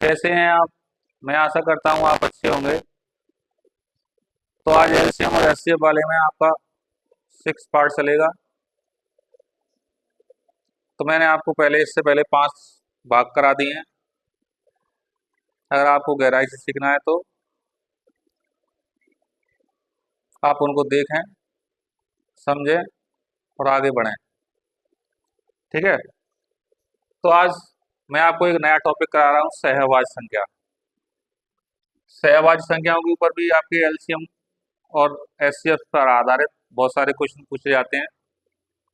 कैसे हैं आप? मैं आशा करता हूँ आप अच्छे होंगे। तो आज एलसीएम और एचसीएफ वाले में आपका 6 पार्ट चलेगा। तो मैंने आपको इससे पहले 5 भाग करा दिए हैं। अगर आपको गहराई से सीखना है तो आप उनको देखें, समझें और आगे बढ़ें। ठीक है। तो आज मैं आपको एक नया टॉपिक करा रहा हूँ, सहवाची संख्या। सहवाची संख्याओं के ऊपर भी आपके एलसीएम और एचसीएफ पर आधारित बहुत सारे क्वेश्चन पूछे जाते हैं।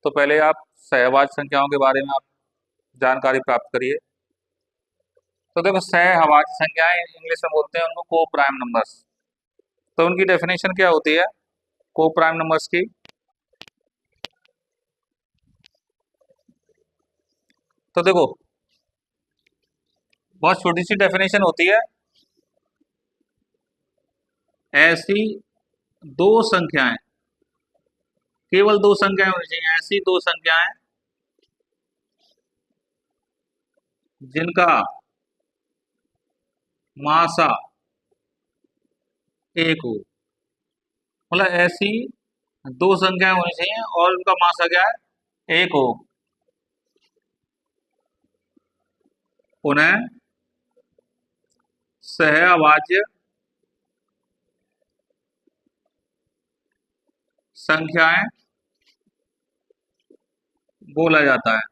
तो पहले आप सहवाची संख्याओं के बारे में आप जानकारी प्राप्त करिए। तो देखो, सहवाची संख्याएं इंग्लिश में बोलते हैं उनको को प्राइम नंबर्स। तो उनकी डेफिनेशन क्या होती है को प्राइम नंबर्स की? तो देखो, बहुत छोटी सी डेफिनेशन होती है। ऐसी दो संख्याएं, केवल दो संख्याएं होनी चाहिए, ऐसी दो संख्याएं जिनका मासा एक हो। मतलब ऐसी दो संख्याएं होनी चाहिए और उनका मासा क्या है? एक हो। उन्हें सहअभाज्य संख्याएं बोला जाता है।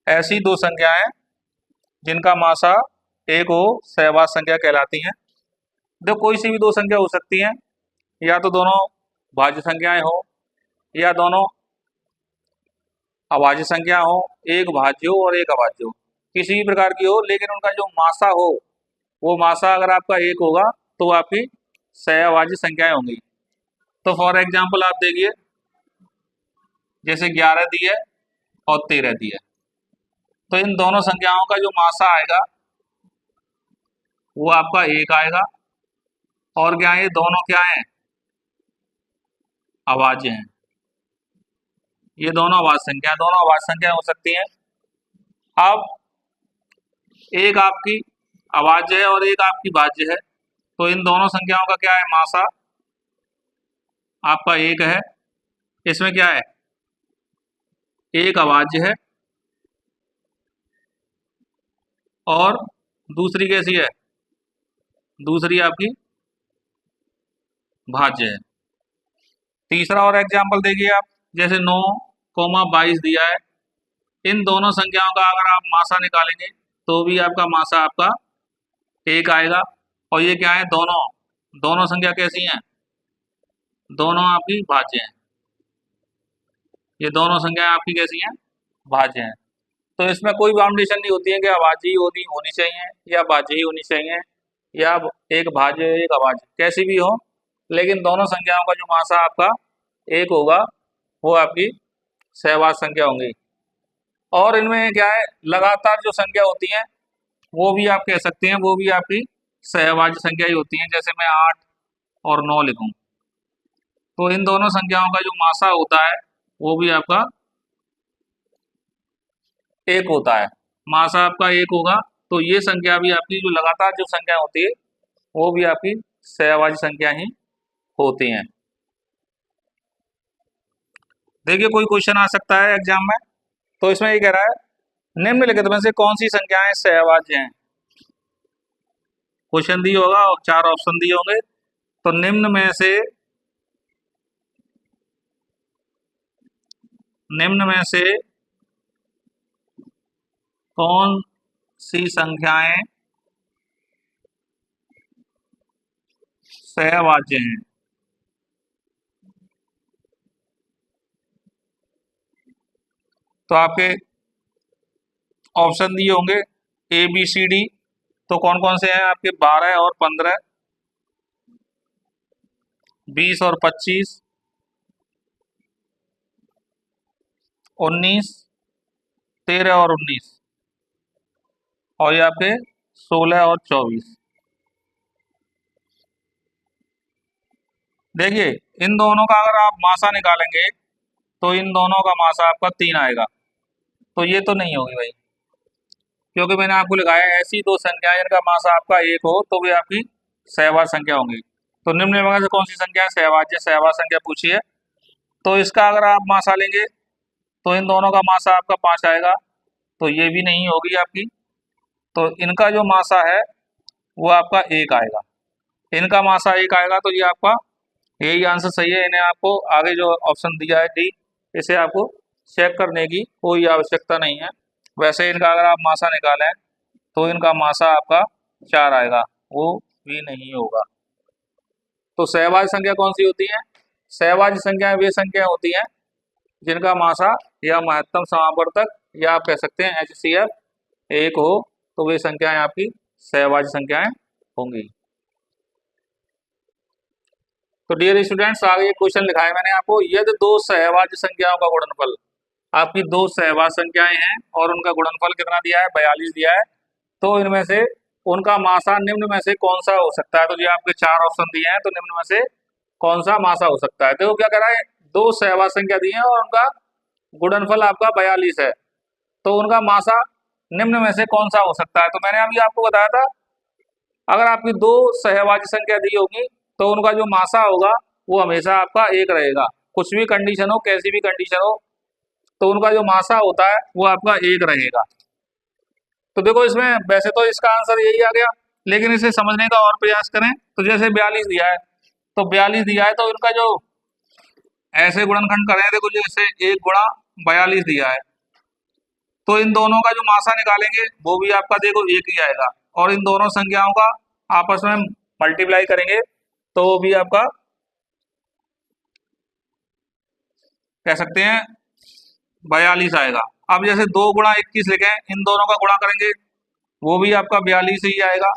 ऐसी दो संख्याएं जिनका मासा एक हो सहवाची संख्या कहलाती हैं। देखो, कोई सी भी दो संख्या हो सकती हैं, या तो दोनों भाज्य संख्याएं हो या दोनों अभाज्य संख्या हो, एक भाज्य हो और एक अभाज्य हो, किसी भी प्रकार की हो, लेकिन उनका जो मासा हो वो मासा अगर आपका एक होगा तो वो आपकी सहअभाज्य संख्याएं होंगी। तो फॉर एग्जाम्पल आप देखिए, जैसे 11 दी है और 13 दी है, तो इन दोनों संख्याओं का जो मासा आएगा वो आपका एक आएगा। और क्या है, ये दोनों क्या है? अभाज्य हैं। ये दोनों अभाज्य संख्या हो सकती हैं। अब एक आपकी अभाज्य है और एक आपकी भाज्य है, तो इन दोनों संख्याओं का क्या है? मासा आपका एक है। इसमें क्या है? एक अभाज्य है और दूसरी कैसी है? दूसरी आपकी भाज्य है। तीसरा और एग्जाम्पल देखिए आप, जैसे 9, 22 दिया है। इन दोनों संख्याओं का अगर आप मासा निकालेंगे तो भी आपका मासा आपका एक आएगा। और ये क्या है? दोनों दोनों संख्या कैसी हैं? दोनों आपकी भाज्य हैं। ये दोनों संख्याएं आपकी कैसी हैं? भाज्य हैं। तो इसमें कोई बाउंडेशन नहीं होती है कि अभाज्य ही होनी चाहिए या भाज्य ही होनी चाहिए, या एक भाज्य एक अभाज्य, कैसी भी हो, लेकिन दोनों संख्याओं का जो मासा आपका एक होगा वो आपकी सहवाची संख्या होंगी। और इनमें क्या है, लगातार जो संख्या होती है वो भी आप कह सकते हैं वो भी आपकी सहवाची संख्या ही होती है। जैसे मैं 8 और 9 लिखूं, तो इन दोनों संख्याओं का जो मासा होता है वो भी आपका एक होता है। मासा आपका एक होगा, तो ये संख्या भी आपकी, जो लगातार जो संख्या होती है वो भी आपकी सहवाची संख्या ही होती हैं। देखिए, कोई क्वेश्चन आ सकता है एग्जाम में, तो इसमें ये कह रहा है निम्नलिखित में से कौन सी संख्याएं सहवाच्य हैं। क्वेश्चन दिया होगा और 4 ऑप्शन दिए होंगे। तो निम्न में से कौन सी संख्याएं सहवाच्य हैं? तो आपके ऑप्शन दिए होंगे ए बी सी डी। तो कौन कौन से हैं आपके? 12 और 15, 20 और 25, 19, 13 और 19, और ये आपके 16 और 24। देखिए, इन दोनों का अगर आप मासा निकालेंगे तो इन दोनों का मासा आपका 3 आएगा। तो ये तो नहीं होगी भाई, क्योंकि मैंने आपको लिखाया है ऐसी दो संख्याएं जिनका मासा आपका एक हो तो वे आपकी सहवाज संख्या होंगी। तो निम्न में से कौन सी संख्या है सहवाज्य सहवाज संख्या पूछी है। तो इसका अगर आप मासा लेंगे तो इन दोनों का मासा आपका 5 आएगा, तो ये भी नहीं होगी आपकी। तो इनका जो मासा है वो आपका 1 आएगा, इनका मासा 1 आएगा, तो ये आपका यही आंसर सही है। इन्हें आपको आगे जो ऑप्शन दिया है डी, इसे आपको चेक करने की कोई आवश्यकता नहीं है। वैसे इनका अगर आप मासा निकालें तो इनका मासा आपका 4 आएगा, वो भी नहीं होगा। तो सहवाज संख्या कौन सी होती है? सहवाज संख्याएं वे संख्या होती हैं जिनका मासा या महत्तम समावर्तक या आप कह सकते हैं HCF 1 हो, तो वे संख्याएं आपकी सहवाज संख्याएं होंगी। तो डियर स्टूडेंट्स, आगे एक क्वेश्चन लिखा है मैंने आपको, यदि दो सहवाज संख्याओं का गुणनफल, आपकी दो सहवाज संख्याएं हैं और उनका गुणनफल कितना दिया है 42 दिया है, तो इनमें से उनका मासा निम्न में से कौन सा हो सकता है। तो ये आपके 4 ऑप्शन दिए हैं, तो निम्न में से कौन सा मासा हो सकता है। देखो क्या कह रहा है, दो सहवाज संख्या दी है और उनका गुणनफल आपका 42 है, तो उनका मासा निम्न में से कौन सा हो सकता है। तो मैंने अभी आपको बताया था, अगर आपकी दो सहवाज संख्या दी होगी तो उनका जो मासा होगा वो हमेशा आपका 1 रहेगा, कुछ भी कंडीशन हो, कैसी भी कंडीशन हो, तो उनका जो मासा होता है वो आपका 1 रहेगा। तो देखो इसमें वैसे तो इसका आंसर यही आ गया, लेकिन इसे समझने का और प्रयास करें। तो जैसे 42 दिया है, तो 42 दिया है तो इनका जो ऐसे गुणनखंड करें, देखो जैसे 1 गुणा 42 दिया है, तो इन दोनों का जो मासा निकालेंगे वो भी आपका देखो 1 ही आएगा, और इन दोनों संख्याओं का आपस में मल्टीप्लाई करेंगे तो वो भी आपका कह सकते हैं 42 आएगा। अब जैसे 2 गुणा 21 लिखें, इन दोनों का गुणा करेंगे वो भी आपका 42 ही आएगा,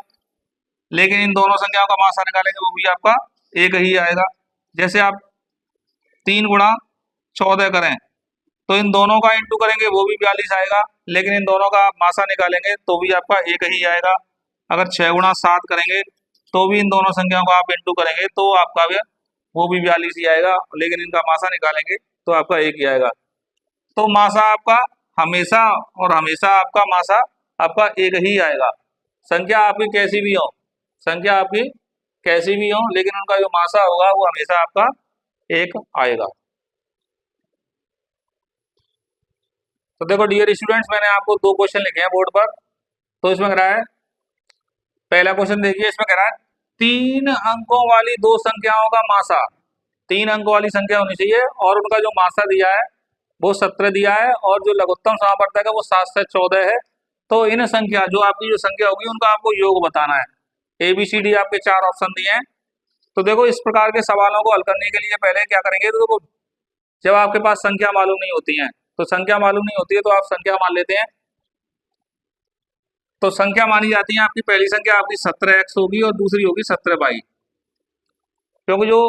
लेकिन इन दोनों संख्याओं का मासा निकालेंगे वो भी आपका 1 ही आएगा। जैसे आप 3 गुणा 14 करें तो इन दोनों का इंटू करेंगे वो भी 42 आएगा, लेकिन इन दोनों का आप मासा निकालेंगे तो भी आपका 1 ही आएगा। अगर 6 गुणा 7 करेंगे तो भी इन दोनों संख्याओं का आप इंटू करेंगे तो आपका वो भी 42 ही आएगा, लेकिन इनका मासा निकालेंगे तो आपका 1 ही आएगा। तो मासा आपका हमेशा और हमेशा आपका मासा आपका 1 ही आएगा, संख्या आपकी कैसी भी हो, संख्या आपकी कैसी भी हो, लेकिन उनका जो मासा होगा वो हमेशा आपका 1 आएगा। तो देखो डियर स्टूडेंट्स, मैंने आपको 2 क्वेश्चन लिखे हैं बोर्ड पर। तो इसमें कह रहा है, पहला क्वेश्चन देखिए, इसमें कह रहा है 3 अंकों वाली दो संख्याओं का मासा, 3 अंकों वाली संख्या होनी चाहिए और उनका जो मासा दिया है वो 17 दिया है, और जो लघुत्तम समावर्तक है वो 7 से 14 है। तो इन संख्या जो आपकी जो संख्या होगी उनका आपको योग बताना है। ABCD आपके 4 ऑप्शन दिए हैं। तो देखो इस प्रकार के सवालों को हल करने के लिए पहले क्या करेंगे, तो देखो जब आपके पास संख्या मालूम नहीं होती है, तो संख्या मालूम नहीं होती है तो आप संख्या मान लेते हैं। तो संख्या मानी जाती है आपकी, पहली संख्या आपकी 17x होगी और दूसरी होगी 17y, क्योंकि जो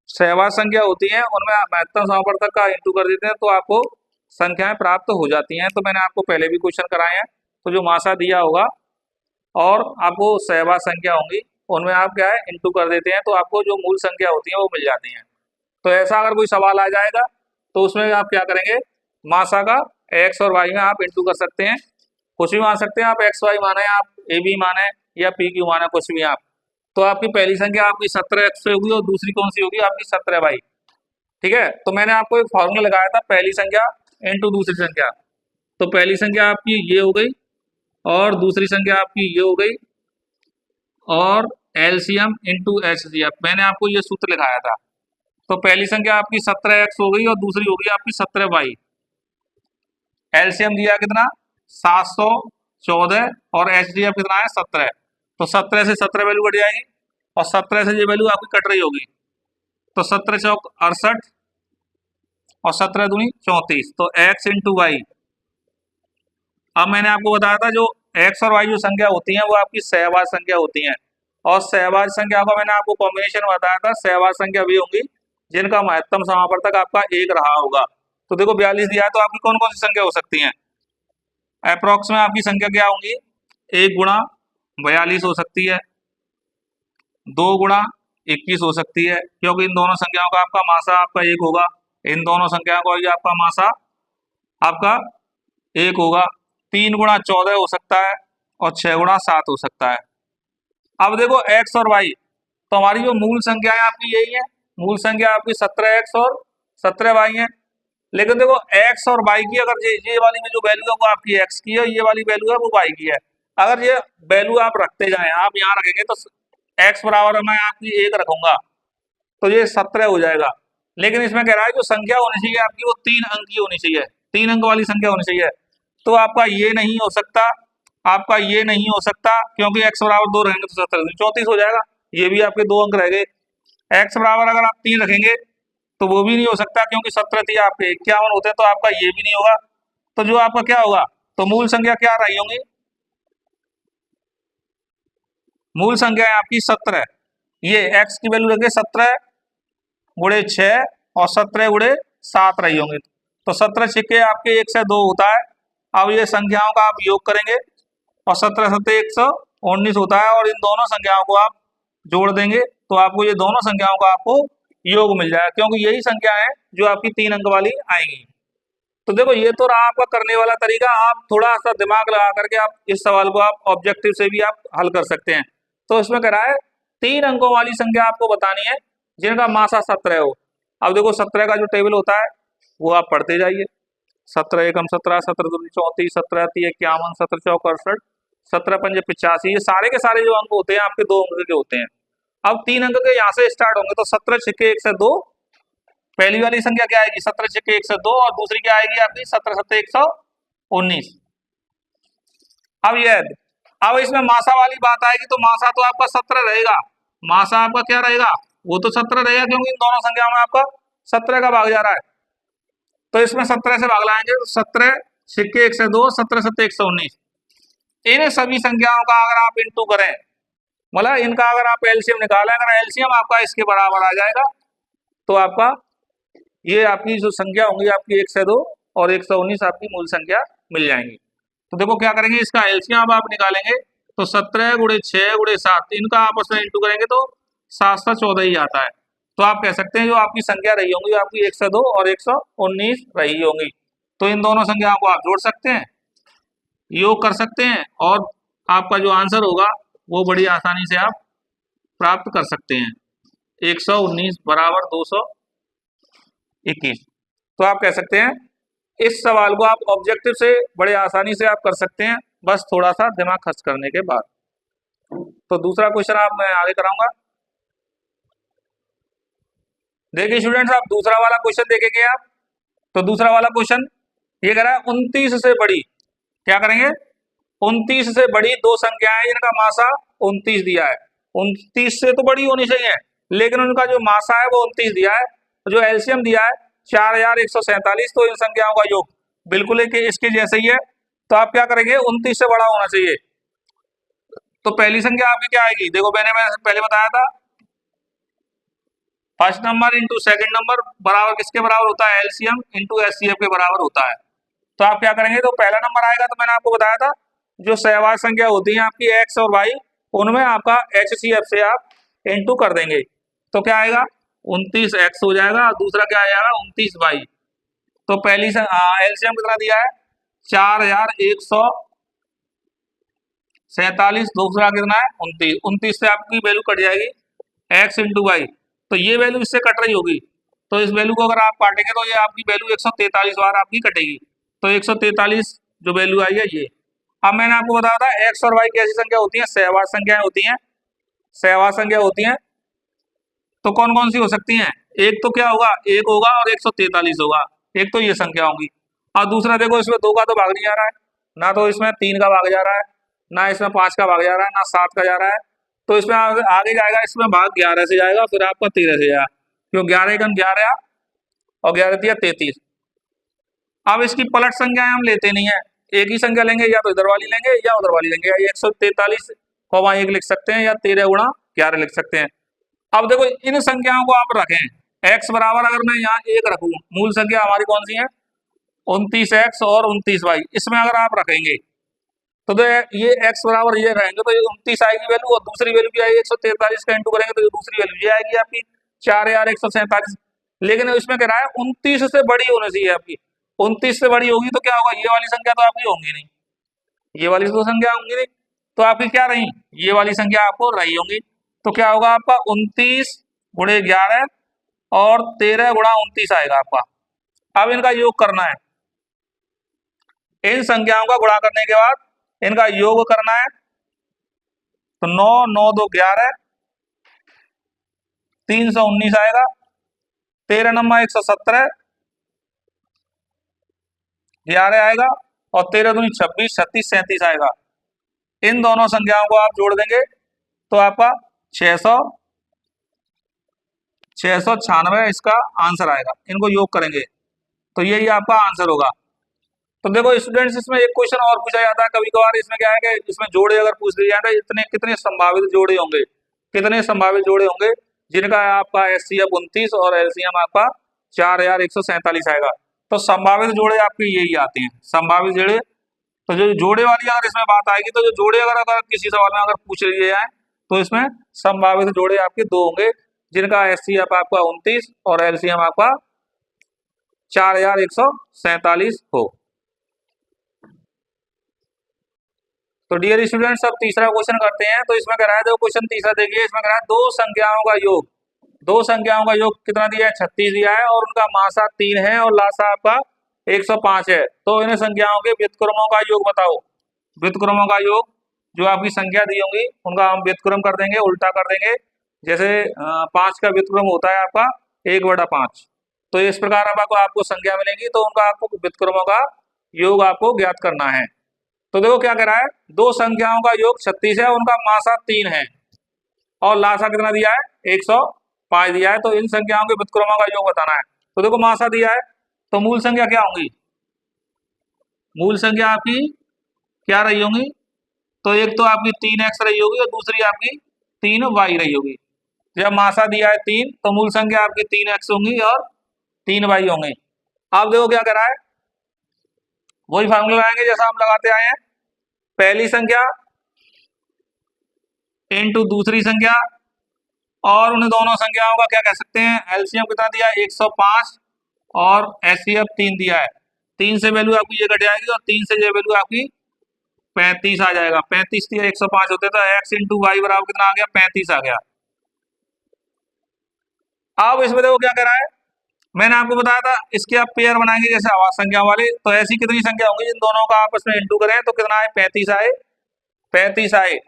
सहवाज संख्या होती है उनमें महत्तम समावर्तक का इंटू कर देते हैं तो आपको संख्याएं प्राप्त हो जाती हैं। तो मैंने आपको पहले भी क्वेश्चन कराए हैं, तो जो मासा दिया होगा और आपको सहवाज संख्या होंगी उनमें आप क्या है इंटू कर देते हैं, तो आपको जो मूल संख्या होती है वो मिल जाती हैं। तो ऐसा अगर कोई सवाल आ जाएगा तो उसमें आप क्या करेंगे, मासा का x और y में आप इंटू कर सकते हैं, कुछ भी मान सकते हैं आप, XY माने, आप AB माने या PQ माने, कुछ भी आप। तो आपकी पहली संख्या आपकी 17x होगी और दूसरी कौन सी होगी आपकी 17y। ठीक है, तो मैंने आपको एक फॉर्मूला लगाया था, पहली संख्या इंटू दूसरी संख्या। तो पहली संख्या आपकी ये हो गई और दूसरी संख्या आपकी ये हो गई, और LCM इंटू HCF, मैंने आपको ये सूत्र लिखाया था। तो पहली संख्या आपकी 17x हो गई और दूसरी होगी आपकी 17y। LCM दिया कितना 714 और HCF कितना है 17। तो 17 से 17 वैल्यू कट जाएगी और 17 से ये वैल्यू आपकी कट रही होगी, तो 17 चौक 68 और 17 दूनी 34, तो x इंटू वाई। अब मैंने आपको बताया था जो x और y जो संख्या होती है वो आपकी सहवाज संख्या होती है, और सहवाज संख्या का मैंने आपको कॉम्बिनेशन बताया था, सहवाज संख्या भी होंगी जिनका महत्तम समावर्तक आपका 1 रहा होगा। तो देखो 42 दिया है, तो आपकी कौन कौन सी संख्या हो सकती है, अप्रोक्स में आपकी संख्या क्या होंगी, 1 गुणा 42 हो सकती है, 2 गुणा 21 हो सकती है, क्योंकि इन दोनों संख्याओं का आपका मासा आपका 1 होगा, इन दोनों संख्याओं का आपका मासा आपका 1 होगा, 3 गुणा 14 हो सकता है और 6 गुणा 7 हो सकता है। अब देखो x और y, तो हमारी जो मूल संख्या है आपकी यही है, मूल संख्या आपकी 17x और 17y है। लेकिन देखो x और y की अगर ये वाली में जो वैल्यू है वो आपकी x की है, ये वाली वैल्यू है वो y की है। अगर ये वैल्यू आप रखते जाएं, आप यहाँ रखेंगे तो x बराबर मैं आपकी 1 रखूंगा तो ये 17 हो जाएगा। लेकिन इसमें कह रहा है जो संख्या होनी चाहिए आपकी वो 3 अंक की होनी चाहिए, 3 अंक वाली संख्या होनी चाहिए। तो आपका ये नहीं हो सकता, आपका ये नहीं हो सकता, क्योंकि x बराबर 2 रहेंगे तो 17 34 हो जाएगा, ये भी आपके 2 अंक रह गए। x बराबर अगर आप 3 रखेंगे तो वो भी नहीं हो सकता, क्योंकि 17 थी आपके 51 होते हैं, तो आपका ये भी नहीं होगा। तो जो आपका क्या होगा, तो मूल संख्या क्या रही होंगी, मूल संख्या है आपकी 17। ये x की वैल्यू रखे 17 गुणे 6 और 17 गुणे 7 रही होंगी। तो 17 छिक्के आपके 1 से 2 होता है। अब ये संख्याओं का आप योग करेंगे और 17 सत्ते 119 होता है, और इन दोनों संख्याओं को आप जोड़ देंगे तो आपको ये दोनों संख्याओं का आपको योग मिल जाएगा, क्योंकि यही संख्या है जो आपकी 3 अंक वाली आएंगी। तो देखो ये तो रहा आपका करने वाला तरीका, आप थोड़ा सा दिमाग लगा करके आप इस सवाल को आप ऑब्जेक्टिव से भी आप हल कर सकते हैं। तो इसमें कह रहा है 3 अंकों वाली संख्या आपको बतानी है जिनका मासा 17 हो। अब देखो 17 का जो टेबल होता है वो आप पढ़ते जाइए, 17 एकम 17, 17 दूनी 34, 17 ती 51, 17 चौक 68, 17 पंजे 85, ये सारे के सारे जो अंक होते हैं आपके 2 अंक के होते हैं। अब 3 अंक के यहाँ से स्टार्ट होंगे, तो 17 छिक्के 1 से 2, पहली वाली संख्या क्या आएगी 17 छिक्के 1 से 2, और दूसरी क्या आएगी आपकी 17 सत्ते 119। अब ये अब इसमें मासा वाली बात आएगी, तो मासा तो आपका 17 रहेगा, मासा आपका क्या रहेगा, वो तो 17 रहेगा, क्योंकि इन दोनों संख्याओं में आपका 17 का भाग जा रहा है। तो इसमें 17 से भाग लाएंगे, 17 छिक्के 1 से 2, 17 सत्ते 119। इन सभी संख्याओं का अगर आप इंटू करें, मतलब इनका अगर आप एलसीएम निकालें, अगर एलसीएम आपका इसके बराबर आ जाएगा तो आपका ये आपकी जो संख्या होंगी आपकी 1 से 2 और 119 आपकी मूल संख्या मिल जाएंगी। तो देखो क्या करेंगे, इसका एलसीएम अब आप निकालेंगे तो 17 गुणे 6 गुणे 7 इनका आपस में इंटू करेंगे तो 7 7 14 ही आता है। तो आप कह सकते हैं जो आपकी संख्या रही होंगी आपकी 1 से 2 और 119 रही होंगी। तो इन दोनों संख्याओं को आप जोड़ सकते हैं, योग कर सकते हैं, और आपका जो आंसर होगा वो बड़ी आसानी से आप प्राप्त कर सकते हैं। 119 बराबर 221। तो आप कह सकते हैं इस सवाल को आप ऑब्जेक्टिव से बड़े आसानी से आप कर सकते हैं, बस थोड़ा सा दिमाग खर्च करने के बाद। तो दूसरा क्वेश्चन आप मैं आगे कराऊंगा। देखिए स्टूडेंट्स, आप दूसरा वाला क्वेश्चन देखेंगे आप, तो दूसरा वाला क्वेश्चन ये कह रहा है 29 से बड़ी, क्या करेंगे, 29 से बड़ी दो संख्याएं जिनका मासा 29 दिया है, 29 से तो बड़ी होनी चाहिए लेकिन उनका जो मासा है वो 29 दिया है, जो एलसीएम दिया है 4147, तो इन संख्याओं का योग बिल्कुल इसके जैसे ही है। तो आप क्या करेंगे, 29 से बड़ा होना चाहिए। तो पहली संख्या आपकी क्या आएगी, देखो मैं पहले बताया था, first number into second number बराबर किसके बराबर होता है, एलसीएम इंटू एचसीएफ के बराबर होता है। तो आप क्या करेंगे, तो पहला नंबर आएगा, तो मैंने आपको बताया था जो सहवाग संख्या होती है आपकी एक्स और वाई, उनमें आपका एचसीएफ से आप इंटू कर देंगे, तो क्या आएगा 29x हो जाएगा, दूसरा क्या आ जाएगा 29y। तो पहली एलसीएम कितना दिया है 4147, दूसरा कितना है 29, 29 से आपकी वैल्यू कट जाएगी x इंटू वाई, तो ये वैल्यू इससे कट रही होगी, तो इस वैल्यू को अगर आप काटेंगे तो ये आपकी वैल्यू 143 बार आपकी कटेगी, तो 143 जो वैल्यू आई है ये। अब मैंने आपको बताया था x और y की ऐसी संख्या होती है, सहवाग संख्याएं होती हैं, सहवाग संख्या होती हैं, तो कौन कौन सी हो सकती हैं, एक तो क्या होगा 1 होगा और 143 होगा, एक तो ये संख्या होंगी। और दूसरा देखो इसमें 2 का तो भाग नहीं जा रहा है, ना तो इसमें 3 का भाग जा रहा है, ना इसमें 5 का भाग जा रहा है, ना 7 का जा रहा है, तो इसमें आगे जाएगा, इसमें भाग 11 से जाएगा, फिर आपका 13 से जाएगा, क्यों 11 एकम 11 और 11 दिया 33। अब इसकी पलट संख्याएं हम लेते नहीं है, एक ही संख्या लेंगे, या तो इधर वाली लेंगे या उधर वाली लेंगे, या 143,1 लिख सकते हैं या 13 गुणा 11 लिख सकते हैं। अब देखो इन संख्याओं को आप रखें, x बराबर अगर मैं यहाँ 1 रखूं, मूल संख्या हमारी कौन सी है 29x और 29y, इसमें अगर आप रखेंगे तो ये x बराबर ये रहेंगे, तो ये 29 आएगी वैल्यू, और दूसरी वैल्यू भी आएगी 143 का इंटू करेंगे तो ये दूसरी वैल्यू ये आएगी आपकी 4147। लेकिन इसमें कह रहा है 29 से बड़ी होनी चाहिए आपकी, 29 से बड़ी होगी तो क्या होगा, ये वाली संख्या तो आपकी होंगी नहीं, ये वाली तो संख्या होंगी नहीं, तो आपकी क्या रही, ये वाली संख्या आपको रही होंगी। तो क्या होगा आपका 29 गुणे 11 और 13 गुणा 29 आएगा आपका। अब इनका योग करना है, इन संख्याओं का गुणा करने के बाद इनका योग करना है। तो 9 9 2 11 319 आएगा, 13 नंबर 117 11 आएगा और 13 दूनी 26 36 37 आएगा। इन दोनों संख्याओं को आप जोड़ देंगे तो आपका 696 इसका आंसर आएगा। इनको योग करेंगे तो यही आपका आंसर होगा। तो देखो स्टूडेंट्स, इसमें एक क्वेश्चन और पूछा जाता है कभी कभार, इसमें क्या है कि इसमें जोड़े अगर पूछ दिए जाए तो इतने कितने संभावित जोड़े होंगे, कितने संभावित जोड़े होंगे जिनका आपका HCF 29 और LCM आपका 4147 आएगा। तो संभावित जोड़े आपके यही आते हैं, संभावित जोड़े। तो जो जोड़े वाली अगर इसमें बात आएगी तो जो जोड़े अगर किसी सवाल में अगर पूछ लिए जाए तो इसमें संभावित जोड़े आपके दो होंगे जिनका HCF आपका 29 और LCM आपका 4147 हो। तो डियर स्टूडेंट्स, अब तीसरा क्वेश्चन करते हैं। तो इसमें कह रहा है, जो क्वेश्चन तीसरा देखिए, इसमें कह रहा है दो संख्याओं का योग, दो संख्याओं का योग कितना दिया है, 36 दिया है और उनका मासा 3 है और लासा आपका 105 है। तो इन संख्याओं के व्युत्क्रमों का योग बताओ। व्युत्क्रमों का योग, जो आपकी संख्या दी होंगी उनका हम व्युत्क्रम कर देंगे, उल्टा कर देंगे। जैसे 5 का व्युत्क्रम होता है आपका 1/5, तो इस प्रकार अब आपको संख्या मिलेगी तो उनका आपको व्युत्क्रमों का योग आपको ज्ञात करना है। तो देखो क्या कह रहा है, दो संख्याओं का योग 36 है, उनका मासा 3 है और लासा कितना दिया है, 105 दिया है। तो इन संख्याओं के व्युत्क्रमों का योग बताना है। तो देखो मासा दिया है तो मूल संख्या क्या होंगी, मूल संख्या आपकी क्या रही होंगी, तो एक तो आपकी 3x रही होगी और दूसरी आपकी 3y रही होगी। जब मासा दिया है 3 तो मूल संख्या आपकी 3x होंगी और 3y होंगे। आप देखो क्या कर रहा है, वही फार्मूला लगाएंगे जैसा हम लगाते आए हैं, पहली संख्या इनटू दूसरी संख्या, और उन दोनों संख्याओं का क्या कह सकते हैं, एलसीएम कितना दिया है 105 और HCF 3 दिया है। 3 से वैल्यू आपकी ये कट जाएगी और 3 से ये वैल्यू आपकी 35 आ जाएगा। 35 दिया 105 होते तो x इंटू वाई बराबर कितना आ गया, 35 आ गया। अब इसमें देखो क्या कह रहा है, मैंने आपको बताया था इसके आप पेयर बनाएंगे जैसे आवाज संख्या वाले, तो ऐसी कितनी संख्या होंगी जिन दोनों का आपस में इंटू करें तो कितना आए, 35 आए, 35 आए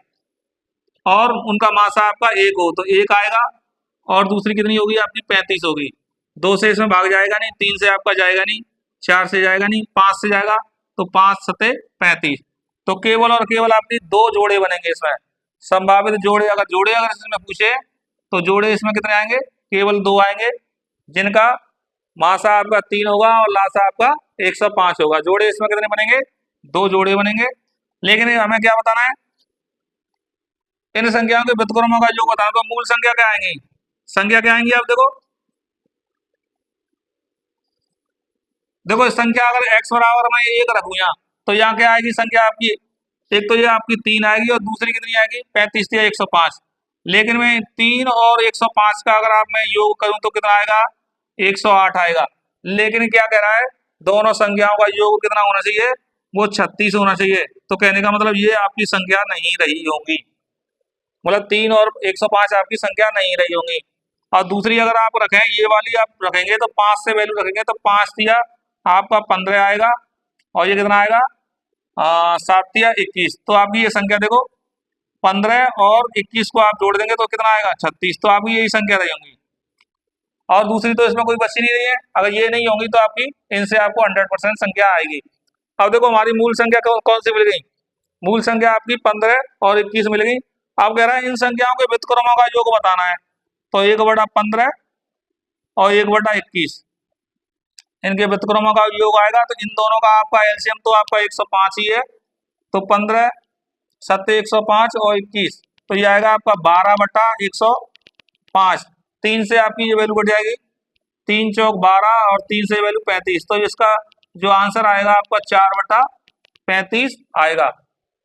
और उनका मासा आपका 1 हो तो 1 आएगा और दूसरी कितनी होगी आपकी 35 होगी। 2 से इसमें भाग जाएगा नहीं, 3 से आपका जाएगा नहीं, 4 से जाएगा नहीं, 5 से जाएगा तो 5 सते 35। तो केवल और केवल आपकी 2 जोड़े बनेंगे इसमें, संभावित जोड़े अगर इसमें पूछे तो जोड़े इसमें कितने आएंगे, केवल 2 आएंगे जिनका मासा आपका 3 होगा और लासा आपका 105 होगा। जोड़े इसमें कितने बनेंगे, 2 जोड़े बनेंगे। लेकिन हमें क्या बताना है, इन संख्याओं के व्युत्क्रमों का योग बताना। तो मूल संख्या क्या आएंगी, संख्या क्या आएंगी, आप देखो संख्या अगर x बराबर मैं 1 रखूं यहाँ तो यहाँ क्या आएगी संख्या आपकी, एक तो ये आपकी 3 आएगी और दूसरी कितनी आएगी 35 या 105। लेकिन मैं 3 और 105 का अगर आप मैं योग करूं तो कितना आएगा, 108 आएगा। लेकिन क्या कह रहा है, दोनों संख्याओं का योग कितना होना चाहिए, वो 36 होना चाहिए। तो कहने का मतलब ये आपकी संख्या नहीं रही होंगी, मतलब 3 और 105 आपकी संख्या नहीं रही होंगी। और दूसरी अगर आप रखें, ये वाली आप रखेंगे तो 5 से वैल्यू रखेंगे तो 5 दिया आपका 15 आएगा और ये कितना आएगा 7 या 21। तो आपकी ये संख्या देखो 15 और 21 को आप जोड़ देंगे तो कितना आएगा 36। तो आपकी यही संख्या रही होंगी और दूसरी तो इसमें कोई बची नहीं रही है। अगर ये नहीं होंगी तो आपकी इनसे आपको 100% संख्या आएगी। अब देखो हमारी मूल संख्या कौन सी मिल गई, मूल संख्या आपकी 15 और 21 मिल गई। अब कह रहा है इन संख्याओं के व्युत्क्रमों का योग बताना है। तो 1/15 और 1/21 इनके व्युत्क्रमों का योग आएगा। तो इन दोनों का आपका एलसीएम तो आपका 105 ही है। तो 15 7 105 और 21 तो ये आएगा आपका 12/105। 3 से आपकी ये वैल्यू बढ़ जाएगी, 3 चौक 12 और 3 से वैल्यू 35। तो इसका जो आंसर आएगा आपका 4/35 आएगा।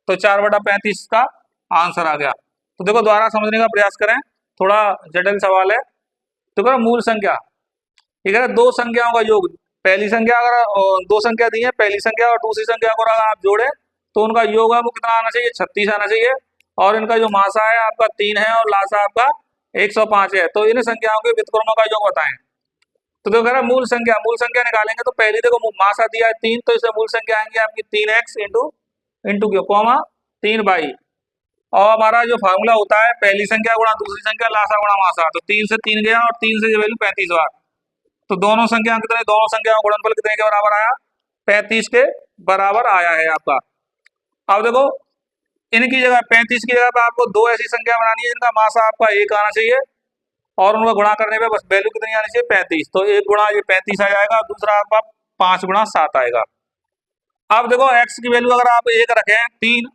तो 4/35 का आंसर आ गया। तो देखो दोबारा समझने का प्रयास करें, थोड़ा जटिल सवाल है। तो करो मूल संख्या, ठीक है, दो संख्याओं का योग, पहली संख्या अगर दो संख्या दी है, पहली संख्या और दूसरी संख्या को अगर आप जोड़े तो उनका योग है वो कितना आना चाहिए, 36 आना चाहिए। और इनका जो मासा है आपका 3 है और लासा आपका 105 है। तो इन संख्याओं के व्युत्क्रमों का योग बताएं। तो देखो कह रहा मूल संख्या निकालेंगे तो पहली देखो मासा दिया है 3, तो इसमें मूल संख्या आएंगी आपकी 3x इंटू क्यों कॉमा 3y। और हमारा जो फार्मूला होता है पहली संख्या गुणा दूसरी संख्या लासा गुणा मासा, तो 3 से 3 गया और 3 से ये वैल्यू 35 बार। तो दोनों संख्या कितने, दोनों संख्याओं का गुणनफल कितने के बराबर आया, 35 के बराबर आया है आपका। अब देखो इनकी जगह 35 की जगह पे आपको दो ऐसी संख्या बनानी है जिनका मासा आपका 1 आना चाहिए और उनको गुणा करने पे बस वैल्यू कितनी आनी चाहिए, 35। तो एक गुणा ये 35 आ जाएगा, दूसरा आपका 5 गुणा 7 आएगा। अब देखो x की वैल्यू अगर आप 1 रखें, 3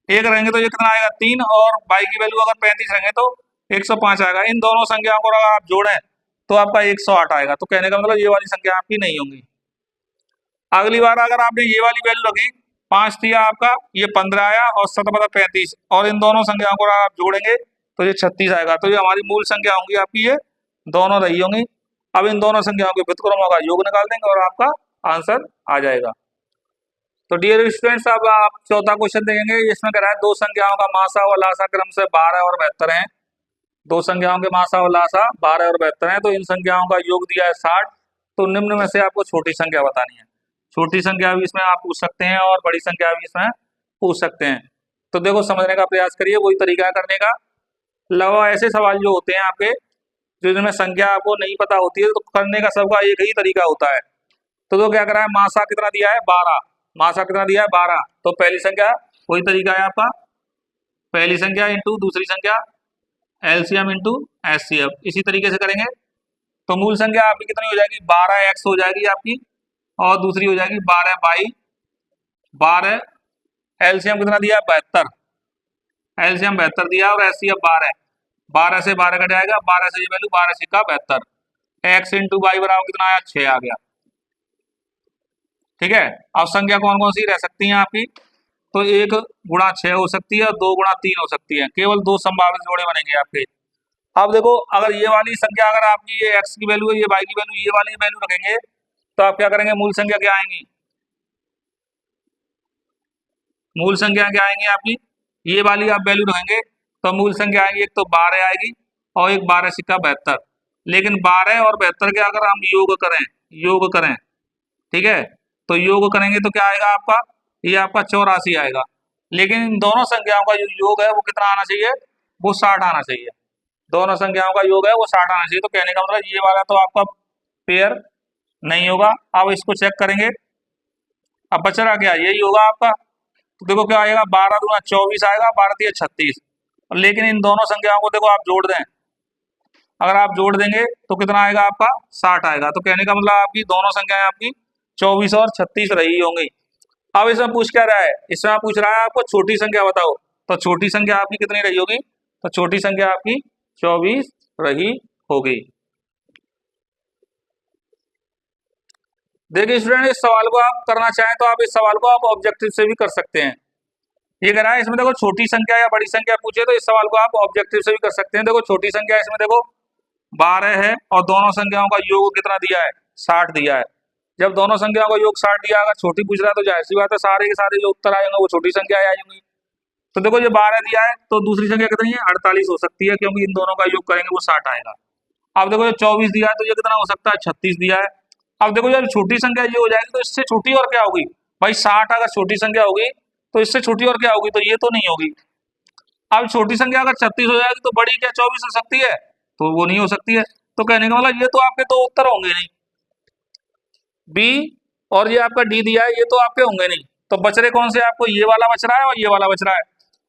1 रहेंगे तो ये कितना आएगा 3, और y की वैल्यू अगर 35 रहेंगे तो 105 आएगा। इन दोनों संख्याओं को अगर आप जोड़ें तो आपका 108 आएगा। तो कहने का मतलब ये वाली संख्या आपकी नहीं होंगी। अगली बार अगर आपने ये वाली वैल्यू रखी, 5 दिया आपका, ये 15 आया और 7 बटा 35, और इन दोनों संख्याओं को आप जोड़ेंगे तो ये 36 आएगा। तो ये हमारी मूल संख्या होंगी आपकी, ये दोनों रही होंगी। अब इन दोनों संख्याओं के व्युत्क्रमों का योग निकाल देंगे और आपका आंसर आ जाएगा। तो डियर स्टूडेंट्स अब आप चौथा क्वेश्चन देखेंगे। इसमें कह रहा है दो संख्याओं का मासा और लासा क्रम से 12 और 72 है। दो संख्याओं के मासा और लासा 12 और 72 है। तो इन संख्याओं का योग दिया है 60। तो निम्न में से आपको छोटी संख्या बतानी है। छोटी संख्या भी इसमें आप पूछ सकते हैं और बड़ी संख्या भी इसमें पूछ सकते हैं। तो देखो समझने का प्रयास करिए, वही तरीका है करने का। लगभग ऐसे सवाल जो होते हैं आपके, जो जिनमें संख्या आपको नहीं पता होती है, तो करने का सबका एक ही तरीका होता है। तो क्या करा है, मासा कितना दिया है 12, मासा कितना दिया है 12। तो पहली संख्या वही तरीका है आपका, पहली संख्या इंटू दूसरी संख्या, एलसीएम इंटू एचसीएफ, इसी तरीके से करेंगे। तो मूल संख्या आपकी कितनी हो जाएगी, 12x हो जाएगी आपकी, और दूसरी हो जाएगी 12y, 12 एलसीएम कितना दिया है 72, एलसीएम 72 दिया और एचसीएफ 12, 12 से 12 कट जाएगा, 12 से ये वैल्यू 12 से का 72, x इंटू वाई बराबर कितना आया 6 आ गया। ठीक है, अब संख्या कौन कौन सी रह सकती हैं आपकी, तो 1 गुणा 6 हो सकती है और 2 गुणा 3 हो सकती है। केवल दो संभावित जोड़े बनेंगे आपके। अब देखो अगर ये वाली संख्या अगर आपकी ये x की वैल्यू है, ये y की वैल्यू, ये वाली वैल्यू रखेंगे तो आप क्या करेंगे, मूल संख्या क्या आएंगी, मूल संख्या क्या आएंगी आपकी, ये वाली आप वैल्यू रखेंगे तो मूल संख्या आएगी, एक तो 12 आएगी और एक 12 सिक्का 72। लेकिन 12 और 72 के अगर हम योग करें, ठीक है, तो योग करेंगे तो क्या आएगा आपका, ये आपका 84 आएगा। लेकिन इन दोनों संख्याओं का जो योग है वो कितना आना चाहिए, वो 60 आना चाहिए। दोनों संख्याओं का योग है वो 60 आना चाहिए। तो कहने का मतलब ये वाला तो आपका पेयर नहीं होगा। अब इसको चेक करेंगे, अब बच रहा क्या, यही होगा आपका। तो देखो क्या आएगा, 12 दूना 24 आएगा, 12 दिया 36। लेकिन इन दोनों संख्याओं को देखो आप जोड़ दें, अगर आप जोड़ देंगे तो कितना आएगा आपका 60 आएगा। तो कहने का मतलब आपकी दोनों संख्याएं आपकी 24 और 36 रही होंगी। अब इसमें पूछ क्या रहा है, इसमें पूछ रहा है आपको छोटी संख्या बताओ। तो छोटी संख्या आपकी कितनी रही होगी, तो छोटी संख्या आपकी 24 रही होगी। देखिए स्टूडेंट, इस सवाल को आप करना चाहें तो आप इस सवाल को आप ऑब्जेक्टिव से भी कर सकते हैं। ये कह रहा है इसमें देखो छोटी संख्या या बड़ी संख्या पूछे तो इस सवाल को आप ऑब्जेक्टिव से भी कर सकते हैं। देखो छोटी संख्या इसमें देखो 12 है और दोनों संख्याओं का योग कितना दिया है, 60 दिया है। जब दोनों संख्याओं का योग 60 दिया, अगर छोटी पूछ रहा है तो जाहिर सी बात है सारे के सारे जो उत्तर आएंगे वो छोटी संख्या आ जाएंगी। तो देखो ये 12 दिया है तो दूसरी संख्या कितनी है, 48 हो सकती है, क्योंकि इन दोनों का योग करेंगे वो 60 आएगा। अब देखो ये 24 दिया है तो ये कितना हो सकता है, 36 दिया है। अब देखो जब छोटी संख्या ये हो जाएगी तो इससे छोटी और क्या होगी भाई, 60 अगर छोटी संख्या होगी तो इससे छोटी और क्या होगी, तो ये तो नहीं होगी। अब छोटी संख्या अगर 36 हो जाएगी तो बड़ी क्या 24 हो सकती है, तो वो नहीं हो सकती है। तो कहने का मतलब ये तो आपके दो उत्तर होंगे नहीं, बी और ये आपका डी दिया है, ये तो आपके होंगे नहीं। तो बच रहे कौन से, आपको ये वाला बच रहा है और ये वाला बच रहा है।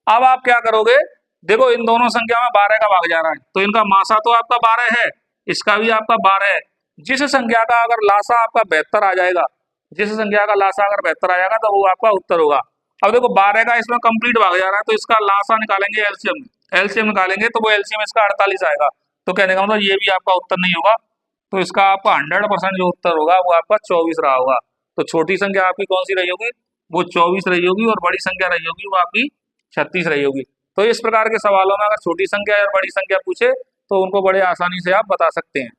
अब आप क्या करोगे, देखो इन दोनों संख्या में 12 का भाग जा रहा है तो इनका मासा तो आपका 12 है, इसका भी आपका 12 है। जिस संख्या का अगर लासा आपका 72 आ जाएगा, जिस संख्या का लासा अगर 72 आ जाएगा तो वो आपका उत्तर होगा। अब देखो 12 का इसमें कंप्लीट भाग जा रहा है तो इसका लासा निकालेंगे, एलसीएम निकालेंगे तो वो एलसीएम इसका 48 आएगा। तो कहने का मतलब ये भी आपका उत्तर नहीं होगा। तो इसका आपका 100% जो उत्तर होगा वो आपका 24 रहा होगा। तो छोटी संख्या आपकी कौन सी रही होगी, वो 24 रही होगी, और बड़ी संख्या रही होगी वो आपकी 36 रही होगी। तो इस प्रकार के सवालों में अगर छोटी संख्या या बड़ी संख्या पूछे तो उनको बड़े आसानी से आप बता सकते हैं।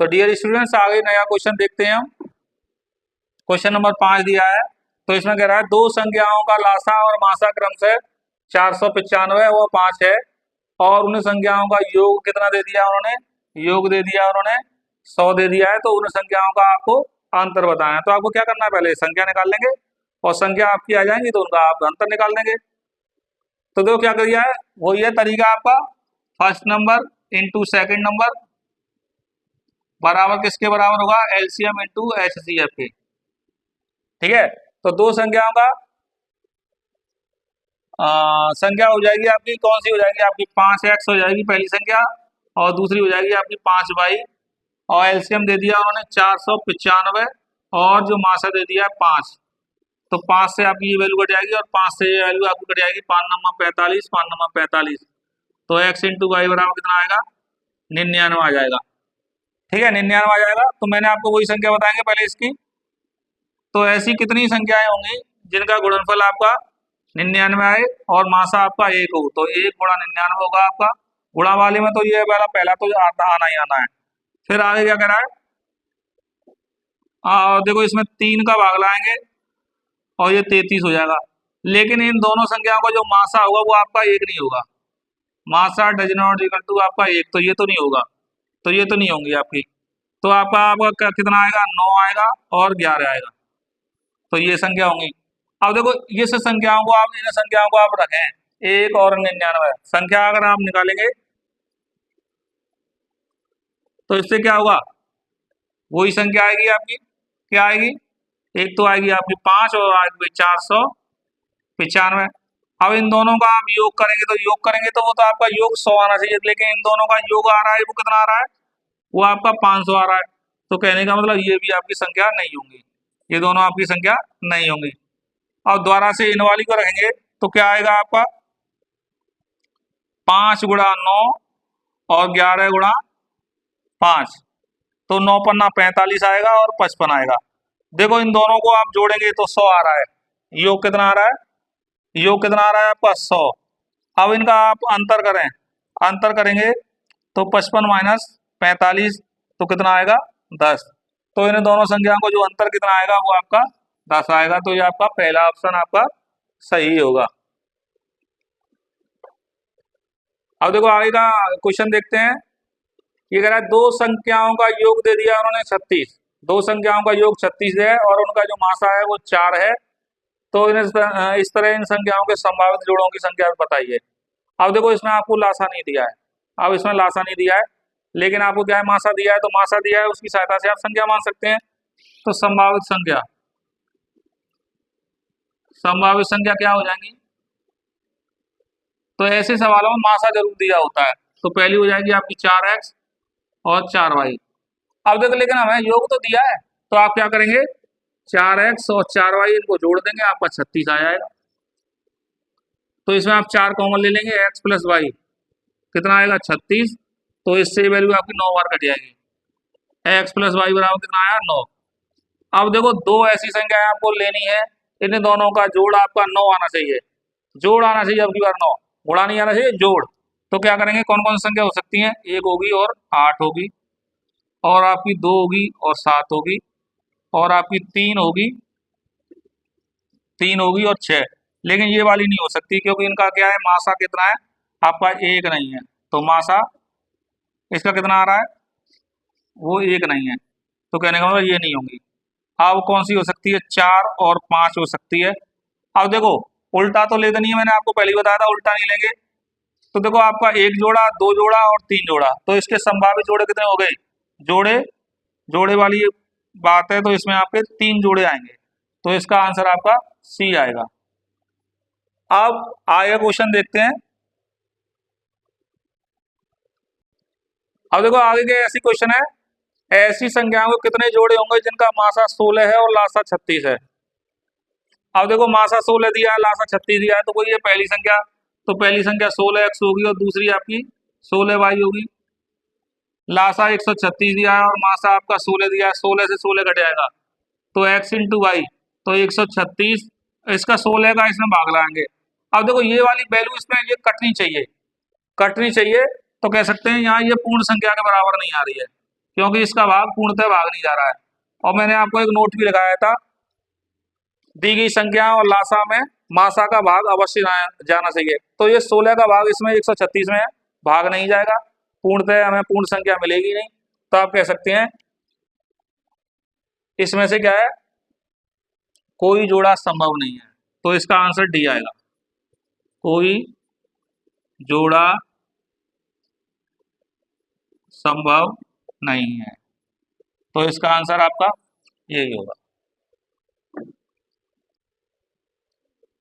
तो डियर स्टूडेंट्स आगे नया क्वेश्चन देखते हैं हम। क्वेश्चन नंबर 5 दिया है, तो इसमें कह रहा है दो संख्याओं का लासा और मासा क्रमशः 495 व 5 है और उन संख्याओं का योग कितना दे दिया उन्होंने, योग दे दिया उन्होंने 100 दे दिया है। तो उन संख्याओं का आपको अंतर बताना है। तो आपको क्या करना है, पहले संख्या निकाल लेंगे और संख्या आपकी आ जाएंगी तो उनका आप अंतर निकाल देंगे। तो देखो क्या कर दिया है, वही है तरीका आपका, first number into second number बराबर किसके बराबर होगा, एलसीएम इंटू एचसीएफ के। ठीक है, तो दो संख्याओं का संख्या हो जाएगी आपकी, कौन सी हो जाएगी आपकी, 5x हो जाएगी पहली संख्या और दूसरी हो जाएगी आपकी 5y और एलसीएम दे दिया उन्होंने 495 और जो मासा दे दिया 5। तो 5 से आपकी ये वैल्यू कट जाएगी और 5 से ये वैल्यू आपकी कट जाएगी, 5 नंबर 45, 5 नंबर 45। तो x इंटू वाई बराबर कितना आएगा, 99 आ जाएगा। ठीक है, 99 आ जाएगा। तो मैंने आपको वही संख्या बताएंगे पहले इसकी। तो ऐसी कितनी संख्याएं होंगी जिनका गुणनफल आपका 99 आए और मासा आपका 1 हो, तो 1 गुणा 99 होगा आपका। गुणा वाले में तो ये पहला तो आना ही आना है। फिर आगे क्या कह रहा है, देखो इसमें 3 का भाग लाएंगे और ये 33 हो जाएगा। लेकिन इन दोनों संख्याओं का जो मासा होगा वो आपका 1 नहीं होगा। मासा डज नॉट इक्वल टू आपका 1, तो ये तो नहीं होगा, तो ये तो नहीं होंगी आपकी। तो आपका कितना आएगा, 9 आएगा और 11 आएगा। तो ये संख्या होंगी। अब देखो ये संख्याओं को आप, इन संख्याओं को आप रखें 1 और 99 संख्या अगर आप निकालेंगे तो इससे क्या होगा, वही संख्या आएगी आपकी, क्या आएगी, एक तो आएगी आपकी 5 और आएगी 495। अब इन दोनों का आप योग करेंगे तो वो तो आपका योग 100 आना चाहिए, लेकिन इन दोनों का योग आ रहा है, वो कितना आ रहा है, वो आपका 500 आ रहा है। तो कहने का मतलब ये भी आपकी संख्या नहीं होंगी, ये दोनों आपकी संख्या नहीं होंगी। अब दोबारा से इन वाली को रखेंगे तो क्या आएगा आपका, 5 गुणा 9 और 11 गुणा 5, तो 9 पन्ना 45 आएगा और 55 आएगा। देखो इन दोनों को आप जोड़ेंगे तो 100 आ रहा है, योग कितना आ रहा है, योग कितना आ रहा है आपका 100। अब इनका आप अंतर करें, अंतर करेंगे तो 55 माइनस 45 तो कितना आएगा, 10। तो इन दोनों संख्याओं को जो अंतर कितना आएगा वो आपका 10 आएगा। तो ये आपका पहला ऑप्शन आपका सही होगा। अब देखो आगे का क्वेश्चन देखते हैं। ये कह रहा है दो संख्याओं का योग दे दिया उन्होंने 36, दो संख्याओं का योग 36 है और उनका जो मासा है वो 4 है। तो इस तरह इन संख्याओं के संभावित जोड़ों की संख्या बताइए। अब देखो इसमें आपको लासा नहीं दिया है, अब इसमें लासा नहीं दिया है, लेकिन आपको क्या है, मासा दिया है। तो मासा दिया है, उसकी सहायता से आप संख्या मान सकते हैं। तो संभावित संख्या, संभावित संख्या क्या हो जाएंगी, तो ऐसे सवालों में मासा जरूर दिया होता है। तो पहली हो जाएगी आपकी 4x और 4y। अब देखो लेकिन हमें योग तो दिया है, तो आप क्या करेंगे, 4x और 4y इनको जोड़ देंगे, आपका 36 आ जाएगा। तो इसमें आप 4 कॉमन ले लेंगे, x प्लस वाई कितना आएगा 36। तो इससे वैल्यू आपकी 9 बार कट जाएगी, x प्लस वाई बराबर कितना आया 9। अब देखो दो ऐसी संख्याएं आपको लेनी है, इन दोनों का जोड़ आपका 9 आना चाहिए, जोड़ आना चाहिए अब की बार 9, गुणा नहीं आना चाहिए, जोड़। तो क्या करेंगे, कौन कौन सी संख्या हो सकती है, 1 होगी और 8 होगी और आपकी 2 होगी और 7 होगी और आपकी 3 होगी, 3 होगी और 6। लेकिन ये वाली नहीं हो सकती क्योंकि इनका क्या है, मासा कितना है आपका 1 नहीं है। तो मासा इसका कितना आ रहा है, वो 1 नहीं है। तो कहने का मतलब ये नहीं होंगी। अब कौन सी हो सकती है, 4 और 5 हो सकती है। अब देखो उल्टा तो लेते नहीं है, मैंने आपको पहले ही बताया था उल्टा नहीं लेंगे। तो देखो आपका 1 जोड़ा, 2 जोड़ा और 3 जोड़ा, तो इसके संभावित जोड़े कितने हो गए, जोड़े, जोड़े वाली बात है तो इसमें आपके 3 जोड़े आएंगे। तो इसका आंसर आपका सी आएगा। अब आगे क्वेश्चन देखते हैं। अब देखो आगे के ऐसी क्वेश्चन है, ऐसी संख्याओं के कितने जोड़े होंगे जिनका मासा 16 है और लासा 36 है। अब देखो मासा 16 दिया है, लासा 36 दिया है, तो कोई ये पहली संख्या, तो पहली संख्या 16x होगी और दूसरी आपकी 16y होगी। लासा 136 दिया है और मासा आपका 16 दिया है, 16 से 16 कट जाएगा तो x इंटू वाई, तो 136, इसका 16 का इसमें भाग लाएंगे। अब देखो ये वाली वैल्यू इसमें ये कटनी चाहिए, कटनी चाहिए। तो कह सकते हैं यहाँ ये पूर्ण संख्या के बराबर नहीं आ रही है, क्योंकि इसका भाग पूर्णतः भाग नहीं जा रहा है। और मैंने आपको एक नोट भी लगाया था, दी गई संख्या और लासा में मासा का भाग अवश्य जाना चाहिए। तो ये 16 का भाग इसमें 136 में है, भाग नहीं जाएगा, पूर्णतः हमें पूर्ण संख्या मिलेगी नहीं। तो आप कह सकते हैं इसमें से क्या है, कोई जोड़ा संभव नहीं है। तो इसका आंसर डी आएगा, कोई जोड़ा संभव नहीं है। तो इसका आंसर आपका यही होगा।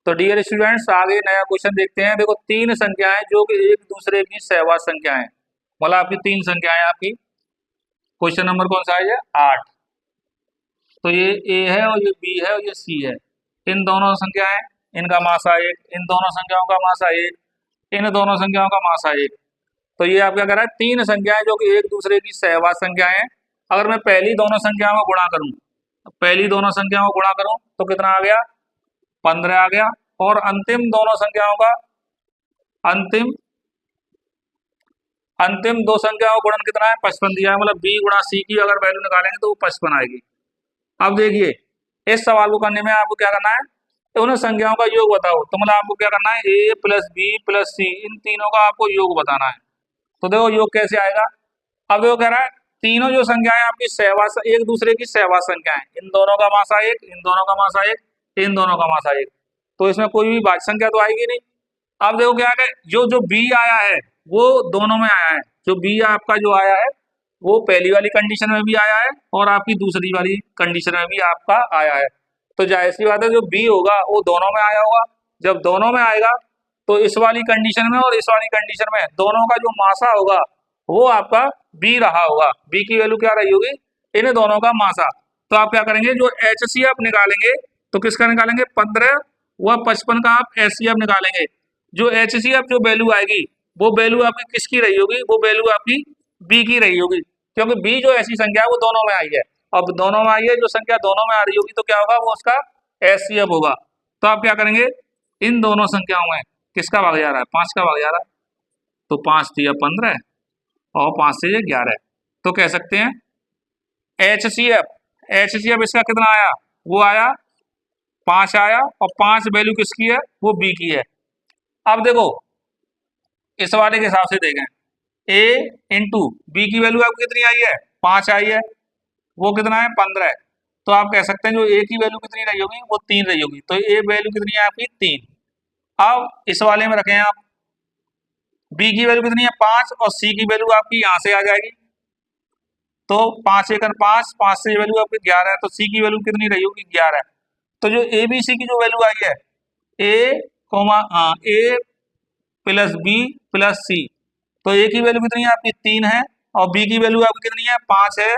तो डियर स्टूडेंट्स, आगे नया क्वेश्चन देखते हैं। देखो, तीन संख्याएं जो कि एक दूसरे की सहवास संख्याएं, मतलब आपकी तीन संख्याएं आपकी, क्वेश्चन नंबर कौन सा है, ये 8। तो ये ए है और ये बी है और ये सी है। इन दोनों संख्याएं, इनका मासा 1, इन दोनों संख्याओं का मासा 1, इन दोनों संख्याओं का मासा 1। तो ये आप क्या कर रहा है, तीन संख्याएं जो कि एक दूसरे की सहवास संख्याएं हैं। अगर मैं पहली दोनों संख्याओं को गुणा करूं, पहली दोनों संख्याओं को गुणा करूं तो कितना आ गया, 15 आ गया। और अंतिम दोनों संख्याओं का अंतिम दो संख्याओं का गुणन कितना है, 55 दिया है। मतलब बी गुणा सी की अगर वैल्यू निकालेंगे तो वो 55 आएगी। अब देखिए, इस सवाल को करने में आपको क्या करना है, तो उन संख्याओं का योग बताओ। तो मतलब आपको क्या करना है, ए प्लस बी प्लस सी, इन तीनों का आपको योग बताना है। तो देखो योग कैसे आएगा। अब देखो कह रहा है तीनों जो संख्याएं आपकी सहवास, एक दूसरे की सहवास संख्याएं, इन दोनों का मासा 1, इन दोनों का मासा 1, इन दोनों का मासा 1। तो इसमें कोई भी भाज्य संख्या तो आएगी नहीं। अब देखो क्या है, जो बी आया है वो दोनों में आया है। जो बी आपका जो आया है वो पहली वाली कंडीशन में भी आया है और आपकी दूसरी वाली कंडीशन में भी आपका आया है। तो जाहिर सी बात है जो बी होगा वो दोनों में आया होगा। जब दोनों में आएगा तो इस वाली कंडीशन में और इस वाली कंडीशन में दोनों का जो मासा होगा वो आपका बी रहा होगा। बी की वैल्यू क्या रही होगी, इन दोनों का मासा। तो आप क्या करेंगे, जो HCF निकालेंगे तो किसका निकालेंगे, 15 व 55 का आप HCF निकालेंगे। जो HCF जो वैल्यू आएगी वो वैल्यू आपकी किसकी रही होगी, वो वैल्यू आपकी बी की रही होगी। क्योंकि बी जो ऐसी संख्या है वो दोनों में आई है। अब दोनों में आई है, जो संख्या दोनों में आ रही होगी तो क्या होगा, वो उसका HCF होगा। तो आप क्या करेंगे, इन दोनों संख्याओं में किसका भाग जा रहा है, 5 का भाग जा रहा है। तो 5 दिया 15 और 5 से ये 11। तो कह सकते हैं HCF इसका कितना आया, वो आया 5 आया। और 5 वैल्यू किसकी है, वो बी की है। अब देखो इस वाले के हिसाब से देखें, ए इंटू बी की वैल्यू आपको कितनी आई है, 5 आई है, वो कितना है 15 है। तो आप कह सकते हैं जो ए की वैल्यू कितनी रही होगी, वो 3 रही होगी। तो ए वैल्यू कितनी है आपकी 3। अब इस वाले में रखें आप, बी की वैल्यू कितनी है 5 और सी की वैल्यू आपकी यहाँ से आ जाएगी। तो 5 एकन 5, 5 से वैल्यू आपकी 11 है। तो सी की वैल्यू कितनी रही होगी, 11 है। तो जो ए बी सी की जो वैल्यू आई है, ए प्लस बी प्लस सी, तो ए की वैल्यू कितनी है आपकी 3 है और बी की वैल्यू आपकी कितनी है 5 है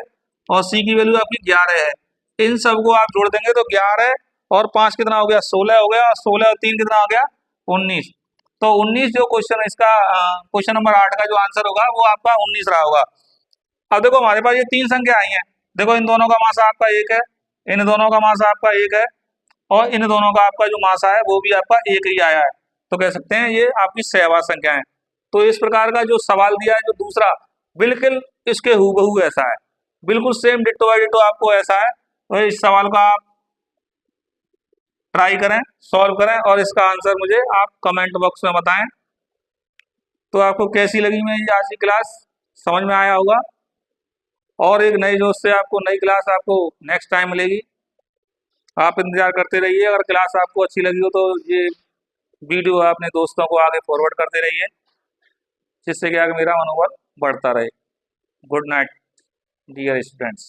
और सी की वैल्यू आपकी 11 है। इन सबको आप जोड़ देंगे तो 11 और 5 कितना हो गया, 16 हो गया। और 16 और 3 कितना हो गया, 19। तो 19 जो क्वेश्चन इसका क्वेश्चन नंबर 8 का जो आंसर होगा वो आपका 19 रहा होगा। अब देखो हमारे पास ये तीन संख्या आई हैं। देखो इन दोनों का मासा आपका 1 है, इन दोनों का मासा आपका 1 है और इन दोनों का आपका जो मासा है वो भी आपका 1 ही आया है। तो कह सकते हैं ये आपकी सहवास संख्या है। तो इस प्रकार का जो सवाल दिया है जो दूसरा, बिल्कुल इसके हूबहू ऐसा है, बिल्कुल सेम डिट्टो बाय डिट्टो आपको ऐसा है। तो इस सवाल का आप ट्राई करें, सॉल्व करें और इसका आंसर मुझे आप कमेंट बॉक्स में बताएं। तो आपको कैसी लगी मेरी आज की क्लास, समझ में आया होगा। और एक नई जोश से आपको नई क्लास आपको नेक्स्ट टाइम मिलेगी। आप इंतजार करते रहिए। अगर क्लास आपको अच्छी लगी हो तो ये वीडियो अपने दोस्तों को आगे फॉरवर्ड करते रहिए, जिससे कि आगे मेरा मनोबल बढ़ता रहे। Good night dear students.